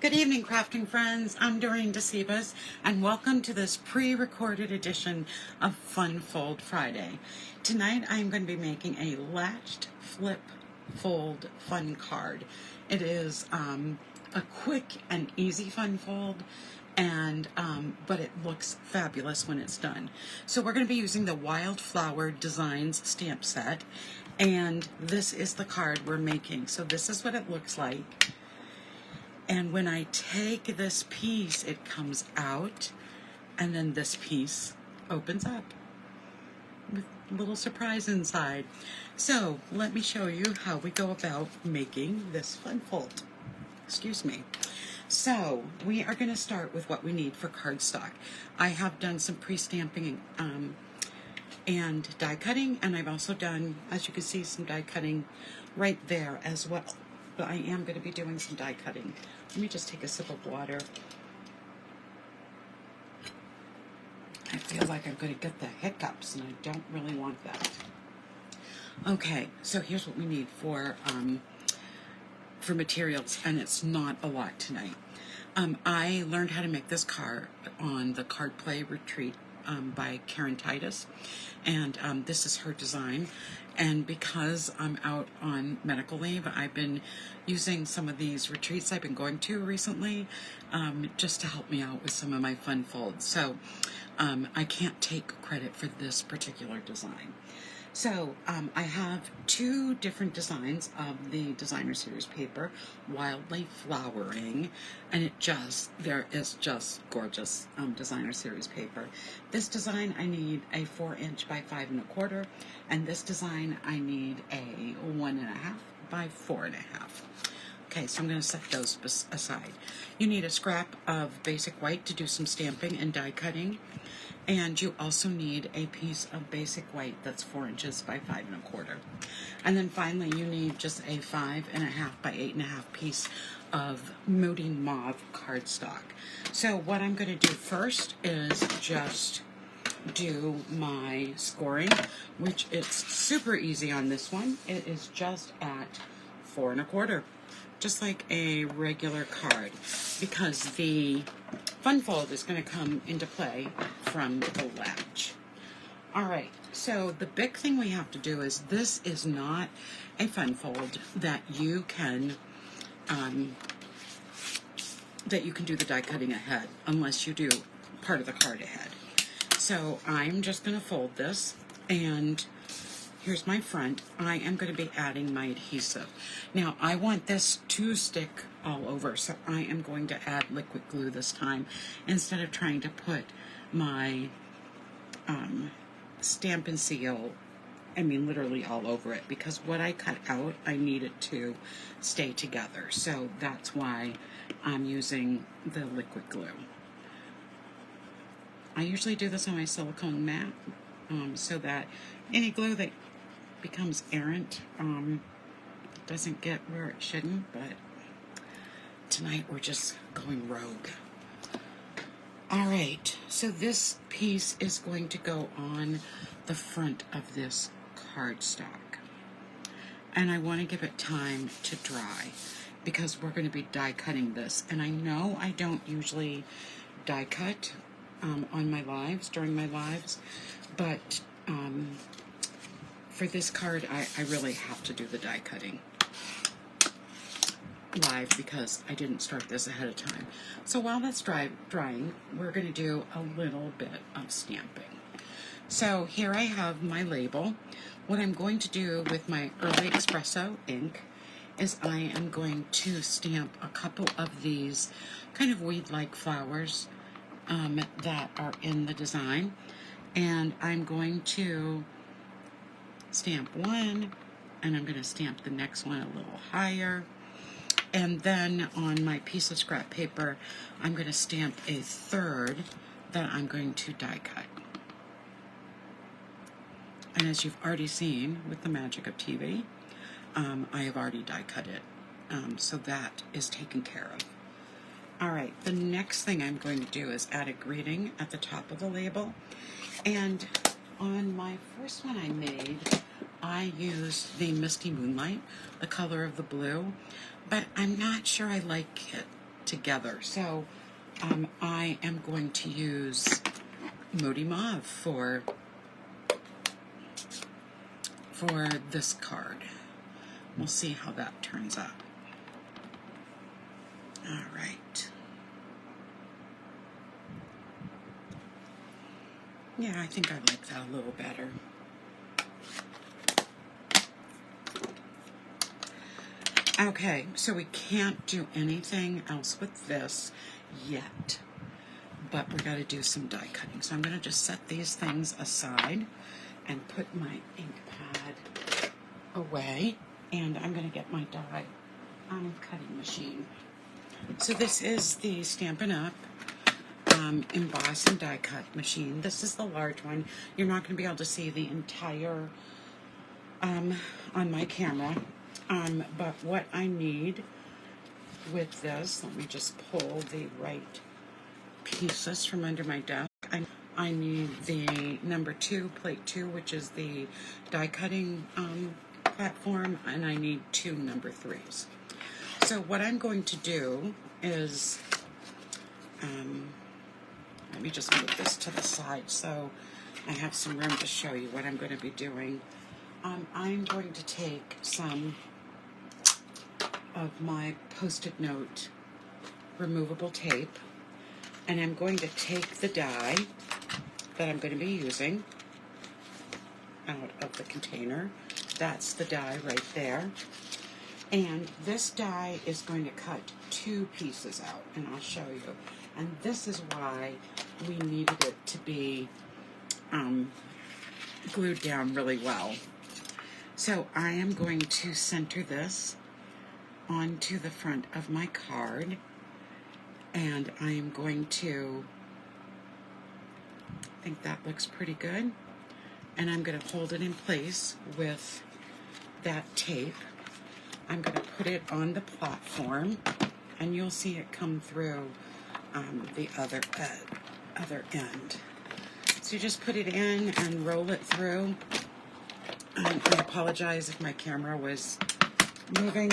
Good evening, crafting friends. I'm Dorene Decibus, and welcome to this pre-recorded edition of Fun Fold Friday. Tonight, I'm going to be making a latched flip fold fun card. It is a quick and easy fun fold, and but it looks fabulous when it's done. So we're going to be using the Wildflower Designs stamp set, and this is the card we're making. So this is what it looks like. And when I take this piece, it comes out, and then this piece opens up with a little surprise inside. So let me show you how we go about making this fun fold. Excuse me. So we are going to start with what we need for cardstock. I have done some pre-stamping and die cutting, and I've also done, as you can see, some die cutting right there as well. But I am going to be doing some die cutting. Let me just take a sip of water. I feel like I'm going to get the hiccups, and I don't really want that. Okay, so here's what we need for materials, and it's not a lot tonight. I learned how to make this card on the Card Play Retreat by Karen Titus, and this is her design. And because I'm out on medical leave, I've been using some of these retreats I've been going to recently just to help me out with some of my fun folds. So I can't take credit for this particular design. So I have two different designs of the Designer Series paper, Wildly Flowering, and there is just gorgeous Designer Series paper. This design I need a 4" by 5 1/4, and this design I need a 1.5" by 4.5. Okay, so I'm going to set those aside. You need a scrap of basic white to do some stamping and die cutting. And you also need a piece of basic white that's 4" by 5 1/4. And then finally you need just a 5.5" by 8.5 piece of Moody Mauve cardstock. So what I'm going to do first is just do my scoring, which is super easy on this one. It is just at 4 1/4. Just like a regular card, because the fun fold is going to come into play from the latch. Alright, so the big thing we have to do is this is not a fun fold that you can do the die cutting ahead, unless you do part of the card ahead. So I'm just going to fold this, and here's my front. I am going to be adding my adhesive. Now, I want this to stick all over, so I am going to add liquid glue this time instead of trying to put my Stampin' seal, I mean literally all over it, because what I cut out, I need it to stay together. So that's why I'm using the liquid glue. I usually do this on my silicone mat so that any glue that becomes errant doesn't get where it shouldn't, but tonight we're just going rogue. Alright, so this piece is going to go on the front of this cardstock, and I want to give it time to dry because we're going to be die cutting this. And I know I don't usually die cut on my lives, during my lives, but for this card, I really have to do the die cutting live because I didn't start this ahead of time. So while that's drying, we're going to do a little bit of stamping. So here I have my label. What I'm going to do with my Early Espresso ink is I am going to stamp a couple of these kind of weed-like flowers that are in the design. And I'm going to stamp one, and I'm going to stamp the next one a little higher, and then on my piece of scrap paper I'm going to stamp a third that I'm going to die cut. And as you've already seen with the magic of TV, I have already die cut it, so that is taken care of. Alright, the next thing I'm going to do is add a greeting at the top of the label. And on my first one I made, I used the Misty Moonlight, the color of the blue, but I'm not sure I like it together. So I am going to use Moody Mauve for this card. We'll see how that turns out. All right. Yeah, I think I like that a little better. Okay, so we can't do anything else with this yet, but we got to do some die cutting. So I'm going to just set these things aside and put my ink pad away, and I'm going to get my die cutting machine. So this is the Stampin' Up! Emboss and die cut machine. This is the large one. You're not going to be able to see the entire on my camera. But what I need with this, let me just pull the right pieces from under my desk. I need the number 2, plate 2, which is the die cutting platform, and I need 2 number 3s. So what I'm going to do is, let me just move this to the side so I have some room to show you what I'm going to be doing. I'm going to take some of my Post-it note removable tape, and I'm going to take the die that I'm going to be using out of the container. That's the die right there. And this die is going to cut 2 pieces out, and I'll show you. And this is why we needed it to be glued down really well. So I am going to center this onto the front of my card, and I am going to, I think that looks pretty good, and I'm going to hold it in place with that tape. I'm going to put it on the platform, and you'll see it come through the other end. So you just put it in and roll it through. I apologize if my camera was moving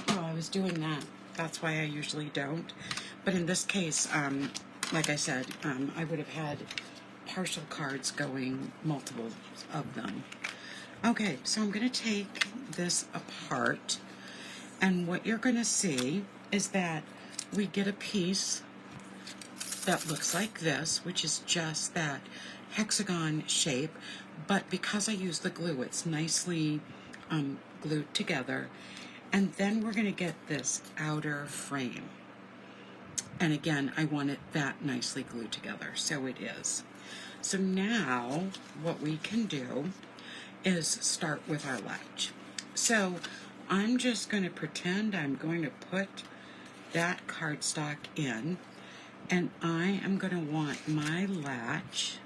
while I was doing that. That's why I usually don't. But in this case, like I said, I would have had partial cards going, multiple of them. Okay, so I'm going to take this apart, and what you're going to see is that we get a piece that looks like this, which is just that hexagon shape, but because I use the glue, it's nicely glued together. And then we're going to get this outer frame. And again, I want it that nicely glued together, so it is. So now what we can do is start with our latch. So I'm just going to pretend I'm going to put that cardstock in, and I am going to want my latch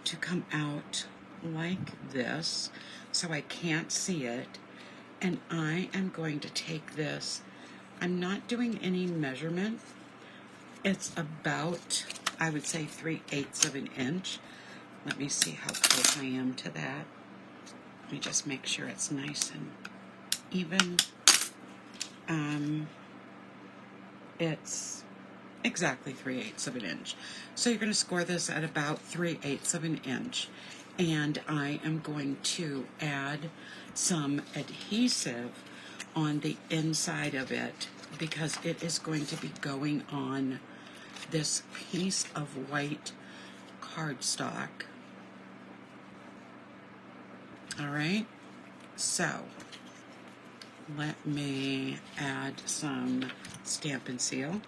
to come out like this so I can't see it, and I am going to take this. I'm not doing any measurement. It's about, I would say, 3/8 of an inch. Let me see how close I am to that. Let me just make sure it's nice and even. It's exactly 3/8 of an inch. So you're going to score this at about 3/8 of an inch. And I am going to add some adhesive on the inside of it because it is going to be going on this piece of white cardstock. All right, so let me add some Stampin' Seal.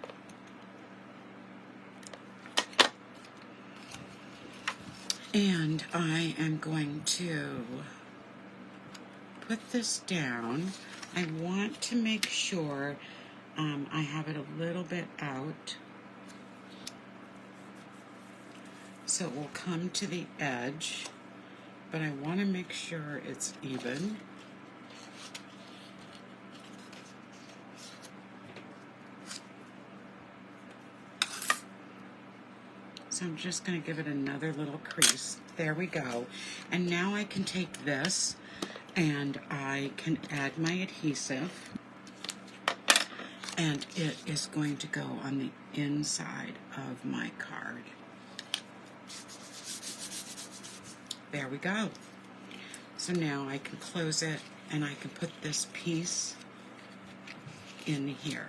And I am going to put this down. I want to make sure I have it a little bit out, so it will come to the edge, but I want to make sure it's even. So I'm just going to give it another little crease. There we go. And now I can take this and I can add my adhesive. and it is going to go on the inside of my card. There we go. So now I can close it and I can put this piece in here.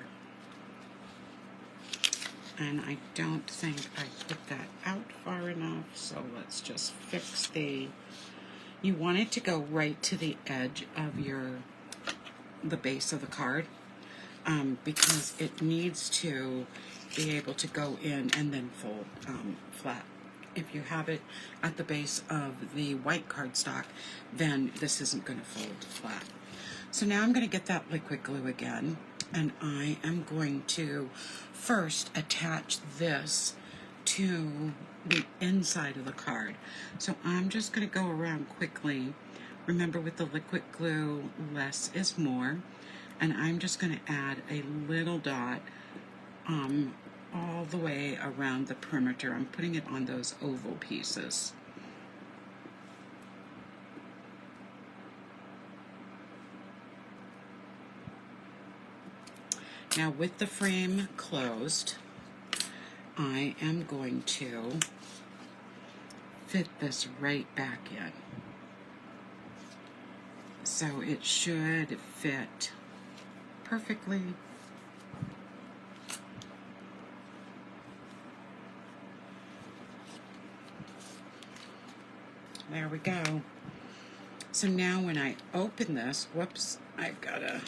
And I don't think I put that out far enough, so let's just fix you want it to go right to the edge of the base of the card, because it needs to be able to go in and then fold flat. If you have it at the base of the white cardstock, then this isn't going to fold flat. So now I'm going to get that liquid glue again, and I am going to first attach this to the inside of the card. So I'm just going to go around quickly. Remember, with the liquid glue, less is more. And I'm just going to add a little dot all the way around the perimeter. I'm putting it on those oval pieces. Now, with the frame closed, I am going to fit this right back in. So it should fit perfectly. There we go. So now when I open this, whoops, I've got to,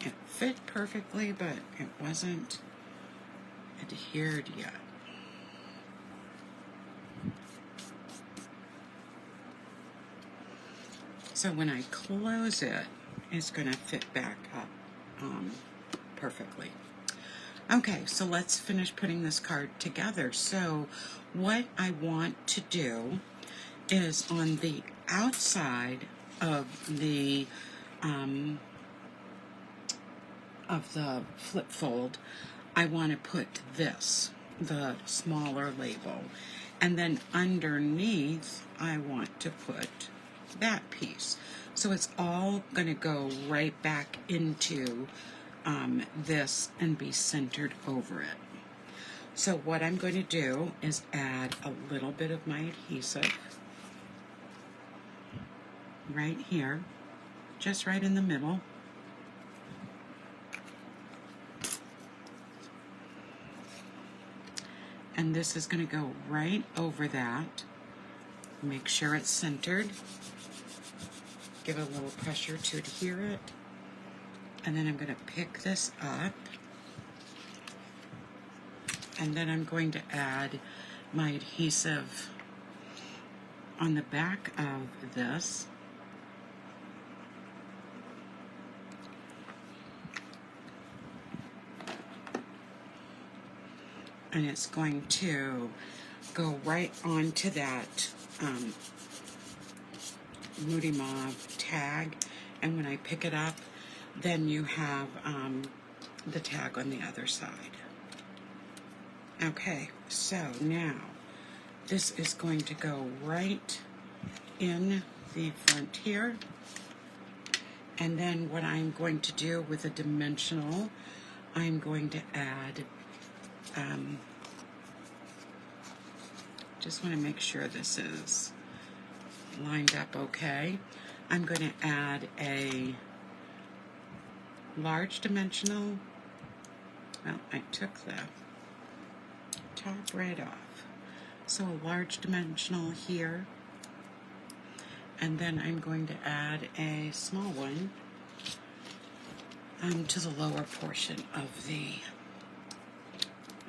it fit perfectly, but it wasn't adhered yet. So when I close it, it's going to fit back up perfectly. Okay, so let's finish putting this card together. So what I want to do is on the outside of the flip fold, I want to put this, the smaller label, and then underneath I want to put that piece. So it's all going to go right back into this and be centered over it. So what I'm going to do is add a little bit of my adhesive right here, just right in the middle. And this is going to go right over that. Make sure it's centered. Give it a little pressure to adhere it. And then I'm going to pick this up. And then I'm going to add my adhesive on the back of this. And it's going to go right onto that Moody Mauve tag. And when I pick it up, then you have the tag on the other side. Okay, so now this is going to go right in the front here. And then what I'm going to do with a dimensional, I'm going to add, just want to make sure this is lined up okay. I'm going to add a large dimensional. Well, I took the top right off. So a large dimensional here. And then I'm going to add a small one to the lower portion of the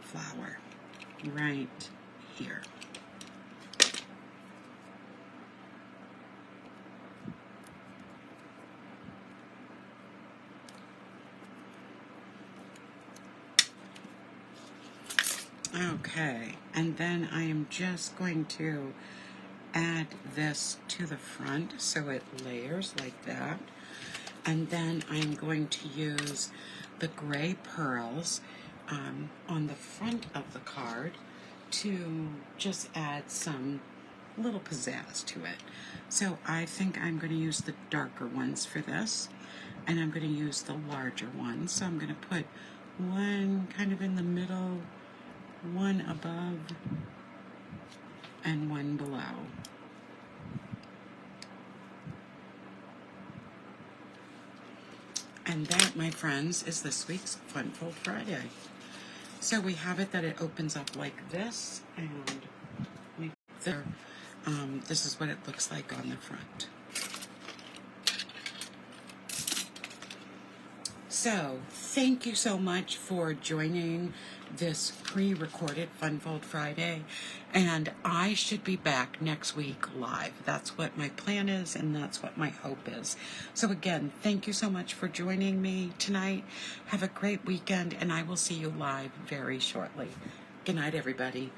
flower, right here. Okay, and then I am just going to add this to the front so it layers like that. And then I'm going to use the gray pearls on the front of the card to just add some little pizzazz to it. So I think I'm going to use the darker ones for this, and I'm going to use the larger ones. So I'm going to put one kind of in the middle, one above, and one below. And that, my friends, is this week's Fun Fold Friday. So we have it that it opens up like this, and this is what it looks like on the front. So, thank you so much for joining this pre-recorded Fun Fold Friday, and I should be back next week live. That's what my plan is, and that's what my hope is. So again, thank you so much for joining me tonight. Have a great weekend, and I will see you live very shortly. Good night, everybody.